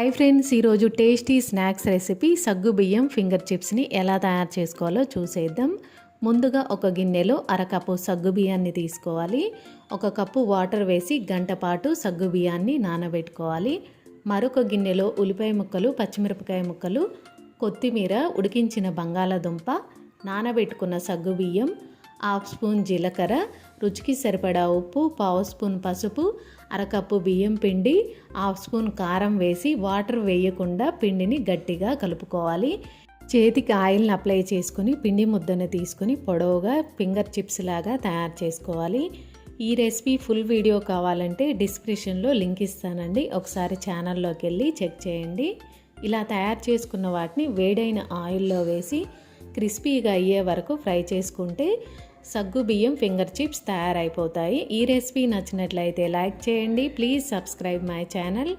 Hi friends, ఈరోజు tasty snacks recipe సగ్గు బియ్యం ఫింగర్ చిప్స్ని ఎలా తయారు చేసుకోవాలో చూసేద్దాం. ముందుగా ఒక గిన్నెలో అరకప్పు సగ్గు బియ్యాన్ని తీసుకోవాలి. ఒక కప్పు వాటర్ వేసి గంట పాటు సగ్గు బియ్యాన్ని నానబెట్టుకోవాలి. మరొక గిన్నెలో ఉల్లిపాయ ముక్కలు, పచ్చిమిరపకాయ ముక్కలు, కొత్తిమీర, ఉడికించిన బంగాళాదుంప, నానబెట్టుకున్న సగ్గు బియ్యం, హాఫ్ స్పూన్ జీలకర్ర, రుచికి సరిపడా ఉప్పు, పావు స్పూన్ పసుపు, అరకప్పు బియ్యం పిండి, హాఫ్ స్పూన్ కారం వేసి వాటర్ వేయకుండా పిండిని గట్టిగా కలుపుకోవాలి. చేతికి ఆయిల్ని అప్లై చేసుకుని పిండి ముద్దను తీసుకుని పొడవుగా ఫింగర్ చిప్స్ లాగా తయారు చేసుకోవాలి. ఈ రెసిపీ ఫుల్ వీడియో కావాలంటే డిస్క్రిప్షన్లో లింక్ ఇస్తానండి, ఒకసారి ఛానల్లోకి వెళ్ళి చెక్ చేయండి. ఇలా తయారు చేసుకున్న వాటిని వేడైన ఆయిల్లో వేసి క్రిస్పీగా అయ్యే వరకు ఫ్రై చేసుకుంటే సగ్గు బియ్యం ఫింగర్ చిప్స్ తయారైపోతాయి. ఈ రెసిపీ నచ్చినట్లయితే లైక్ చేయండి. Please subscribe my channel.